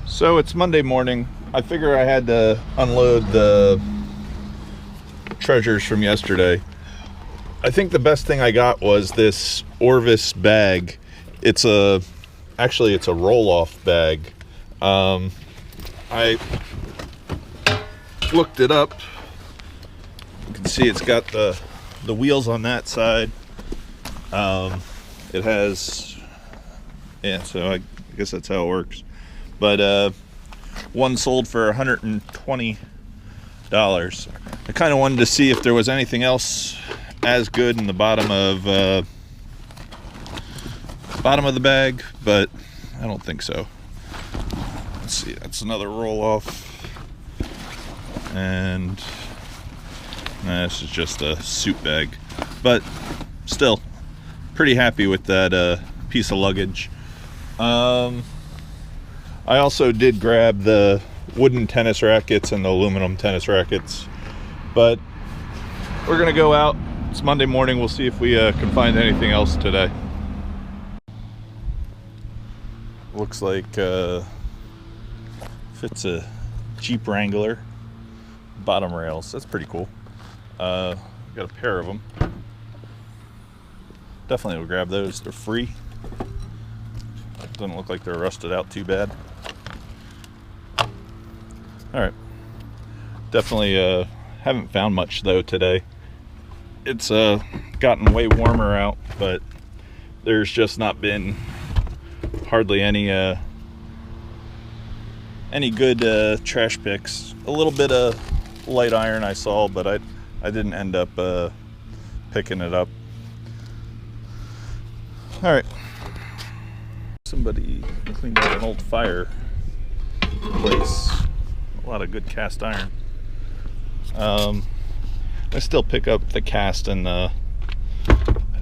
So it's Monday morning. I figure I had to unload the treasures from yesterday. I think the best thing I got was this Orvis bag. Actually it's a roll-off bag. I looked it up. You can see it's got the wheels on that side. It has, so I guess that's how it works. But one sold for $120. I kind of wanted to see if there was anything else as good in the bottom of the bag, but I don't think so. Let's see, that's another roll off, and this is just a suit bag, but still pretty happy with that piece of luggage. I also did grab the wooden tennis rackets and the aluminum tennis rackets, but we're gonna go out. It's Monday morning. We'll see if we can find anything else today. Looks like fits a Jeep Wrangler bottom rails. That's pretty cool. Got a pair of them. Definitely will grab those. They're free. Doesn't look like they're rusted out too bad. All right. Definitely haven't found much though today. It's gotten way warmer out, but there's just not been hardly any good trash picks. A little bit of light iron I saw, but I didn't end up picking it up. All right. Somebody cleaned out an old fireplace. A lot of good cast iron. I still pick up the cast and the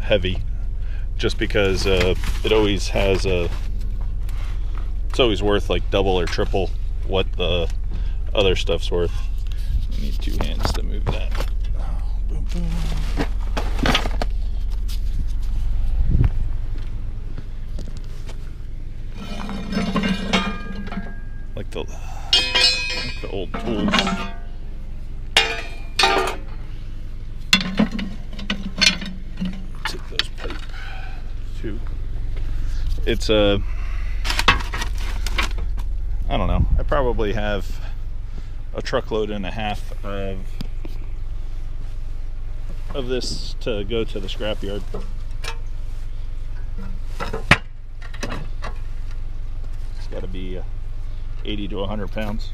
heavy, just because it always has it's always worth like double or triple what the other stuff's worth. You need two hands to move that. Boom, boom. Like the old tools. Take those pipe too. It's I don't know. I probably have a truckload and a half of this to go to the scrapyard. It's got to be 80 to 100 pounds.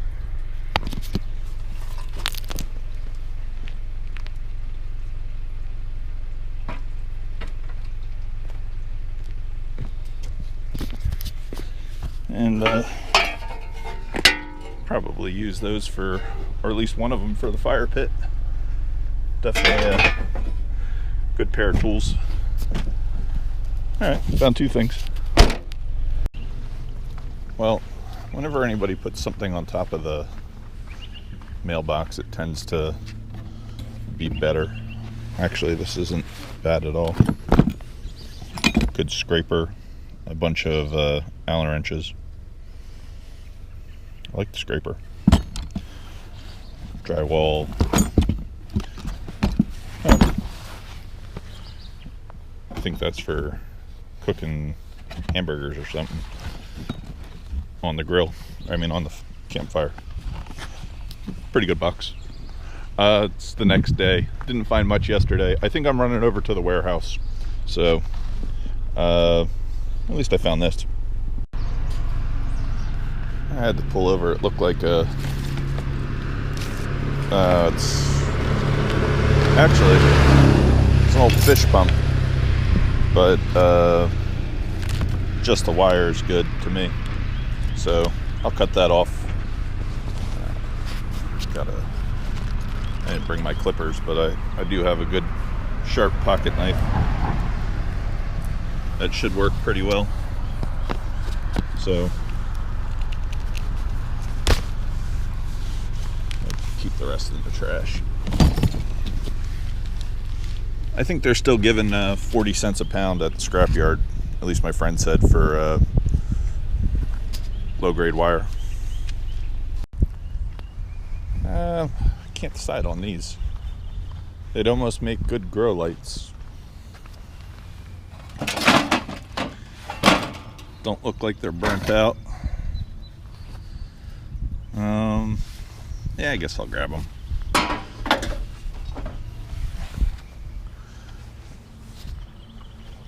And probably use those for, or at least one of them for the fire pit. Definitely a good pair of tools. All right, found two things. Well, whenever anybody puts something on top of the mailbox, it tends to be better. Actually, this isn't bad at all. Good scraper, a bunch of Allen wrenches. I like the scraper. Drywall. Oh. I think that's for cooking hamburgers or something on the grill. I mean, on the campfire. Pretty good box. It's the next day. Didn't find much yesterday. I think I'm running over to the warehouse. So, at least I found this. I had to pull over. It looked like it's an old fish pump, but just the wire is good to me. So I'll cut that off. I didn't bring my clippers, but I do have a good sharp pocket knife. That should work pretty well. So keep the rest in the trash. I think they're still giving 40 cents a pound at the scrapyard. At least my friend said, for low grade wire. Can't decide on these. They'd almost make good grow lights. Don't look like they're burnt out. Yeah, I guess I'll grab them. I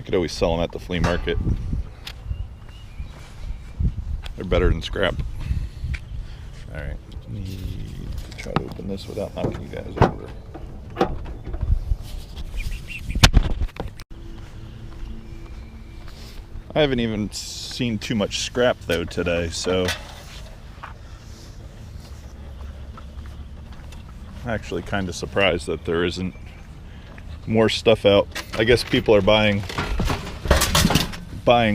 could always sell them at the flea market. They're better than scrap. Alright, need to try to open this without knocking you guys over. I haven't even seen too much scrap though today, so I'm actually kind of surprised that there isn't more stuff out. I guess people are buying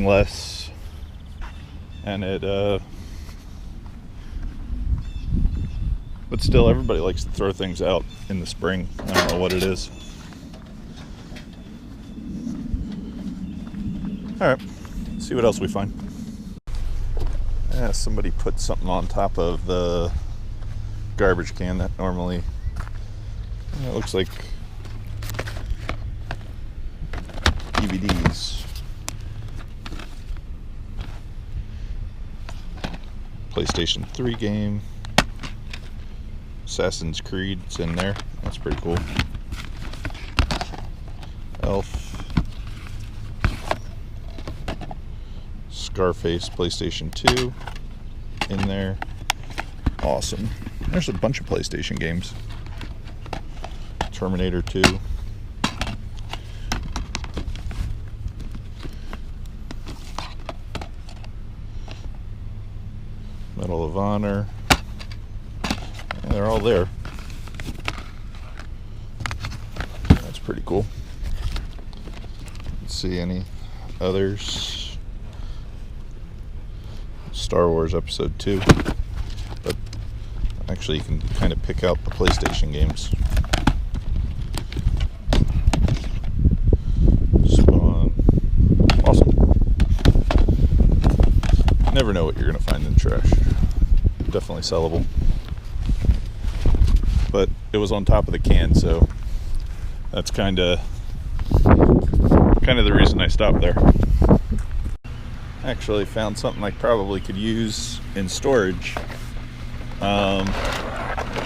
less, and but still everybody likes to throw things out in the spring. I don't know what it is. Alright, see what else we find. Yeah, somebody put something on top of the garbage can that normally, it looks like DVDs. PlayStation 3 game. Assassin's Creed's in there. That's pretty cool. Elf. Scarface PlayStation 2 in there. Awesome. There's a bunch of PlayStation games. Terminator 2. Medal of Honor. And they're all there. That's pretty cool. Let's see any others. Star Wars Episode 2. But actually you can kind of pick out the PlayStation games. Spawn. Awesome. Never know what you're going to find in trash. Definitely sellable. But it was on top of the can, so that's kind of the reason I stopped there. Actually found something I probably could use in storage.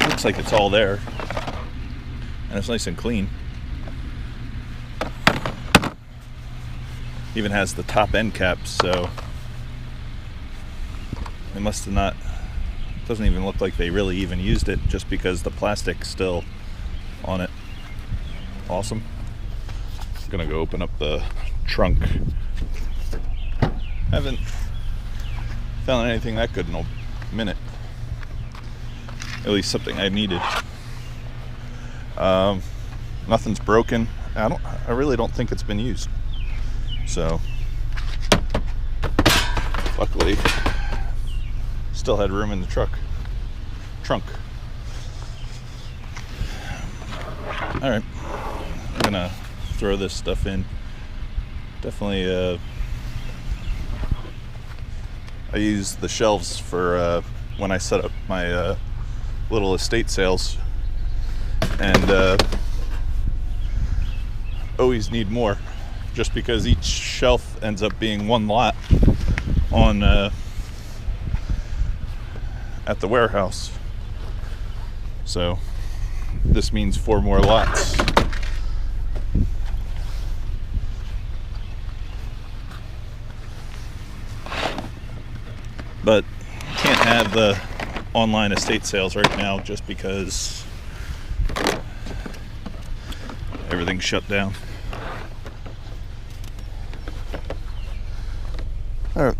Looks like it's all there, and it's nice and clean. Even has the top end caps, so they must have not. Doesn't even look like they really even used it, just because the plastic's still on it. Awesome. I'm gonna go open up the trunk. Haven't found anything that good in a minute. At least something I needed. Nothing's broken. I really don't think it's been used. So luckily still had room in the trunk. Alright, I'm gonna throw this stuff in. Definitely I use the shelves for when I set up my little estate sales, and always need more, just because each shelf ends up being one lot on at the warehouse. So this means 4 more lots. But can't have the online estate sales right now just because everything's shut down. Alright.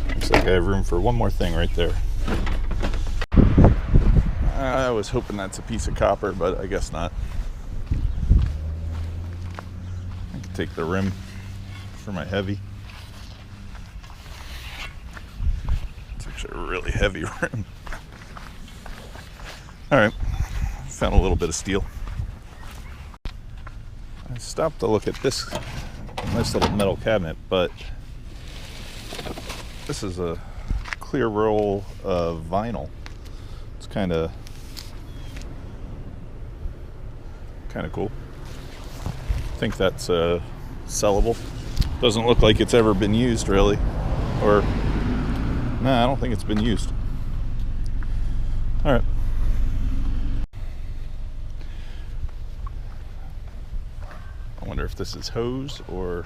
Looks like I have room for one more thing right there. I was hoping that's a piece of copper, but I guess not. I can take the rim for my heavy. It's actually a really heavy rim. Alright, found a little bit of steel. I stopped to look at this nice little metal cabinet, but this is a clear roll of vinyl. It's kind of cool. I think that's sellable. Doesn't look like it's ever been used really, or nah, I don't think it's been used. All right. I wonder if this is hose or,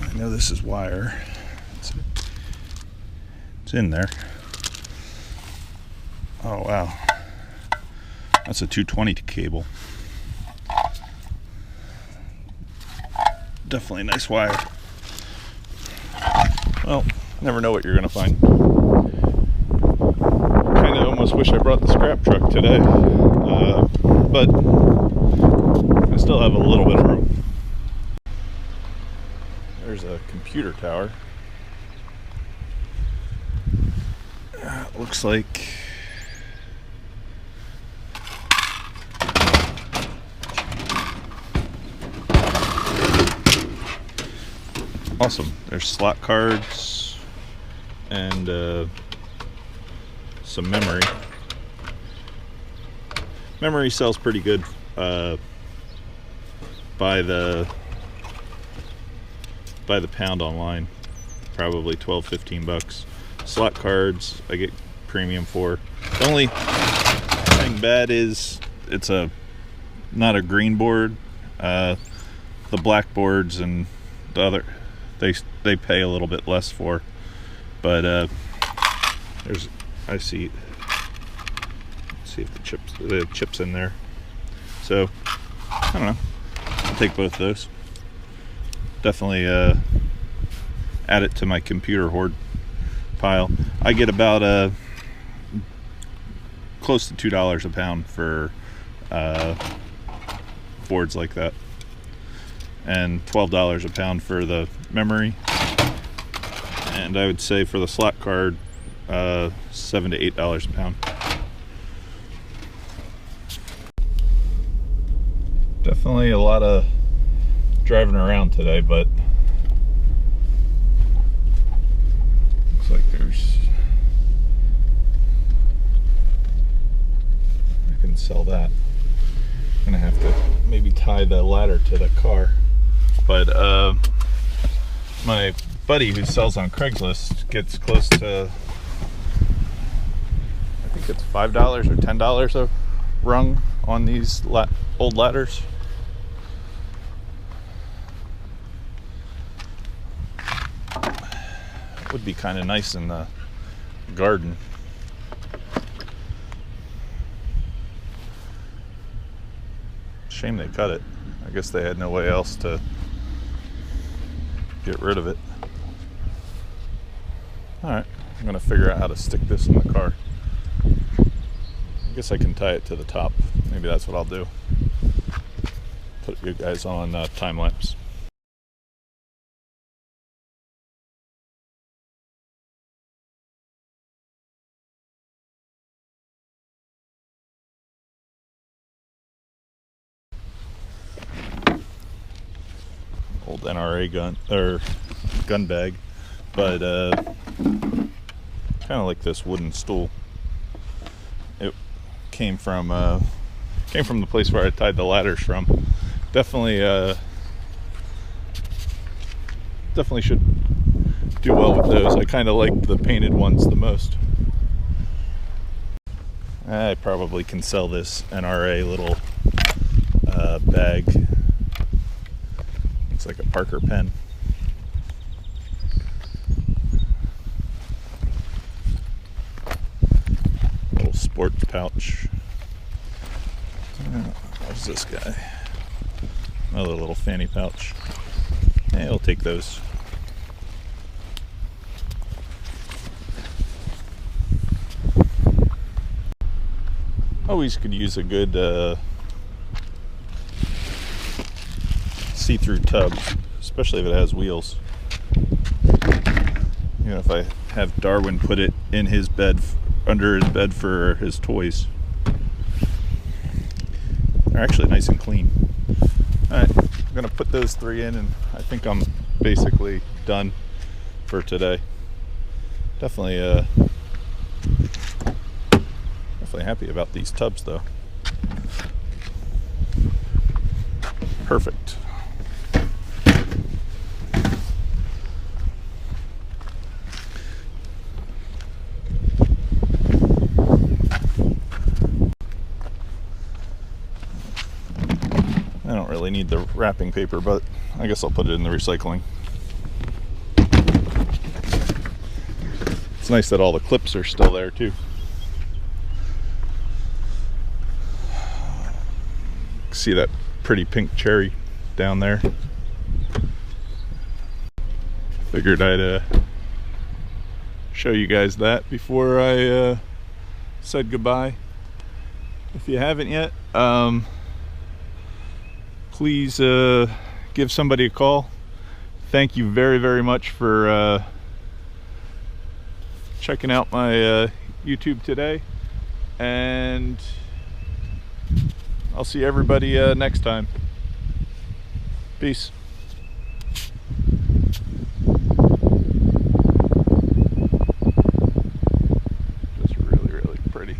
I know this is wire. It's in there. Oh wow, that's a 220 cable. Definitely a nice wire. Well, never know what you're gonna find. Kind of almost wish I brought the scrap truck today, but I still have a little bit of room. There's a computer tower. Looks like awesome. There's slot cards and some memory. Memory sells pretty good by the pound online, probably $12-15. Slot cards I get premium for. The only thing bad is it's not a green board. The black boards and the other they pay a little bit less for, but I see. Let's see if the chips in there. So I don't know. I'll take both of those. Definitely add it to my computer hoard pile. I get about close to $2 a pound for boards like that, and $12 a pound for the memory, and I would say for the slot card $7 to $8 a pound. Definitely a lot of driving around today, but looks like I can sell that. I'm gonna have to maybe tie the ladder to the car, but my buddy who sells on Craigslist gets close to, I think it's $5 or $10 a rung on these old ladders. Would be kind of nice in the garden. Shame they cut it. I guess they had no way else to get rid of it. Alright, I'm gonna figure out how to stick this in the car. I guess I can tie it to the top. Maybe that's what I'll do. Put you guys on time lapse. Old NRA gun or gun bag, but kind of like this wooden stool. It came from the place where I tied the ladders from. Definitely should do well with those. I kind of like the painted ones the most. I probably can sell this NRA little bag. Looks like a Parker pen. Little sports pouch. What's this guy? Another little fanny pouch. Hey, I'll take those. Always could use a good see-through tub, especially if it has wheels. You know, if I have Darwin put it in his bed, under his bed for his toys. They're actually nice and clean. Alright, I'm gonna put those 3 in, and I think I'm basically done for today. Definitely, definitely happy about these tubs though. Perfect. I don't really need the wrapping paper, but I guess I'll put it in the recycling. It's nice that all the clips are still there too. See that pretty pink cherry down there? Figured I'd show you guys that before I said goodbye. If you haven't yet, please give somebody a call. Thank you very, very much for checking out my YouTube today, and I'll see everybody next time. Peace. Just really, really pretty.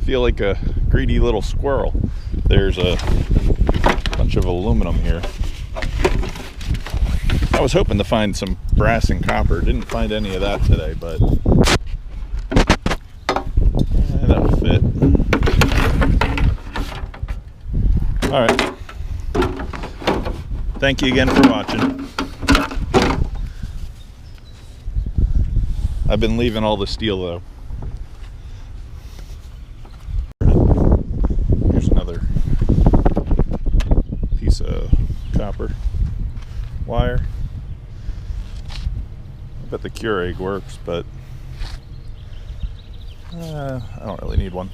Feel like a greedy little squirrel. There's a bunch of aluminum here. I was hoping to find some brass and copper. Didn't find any of that today, but that'll fit. All right. Thank you again for watching. I've been leaving all the steel though. Here's another piece of copper wire. I bet the Keurig works, but I don't really need one.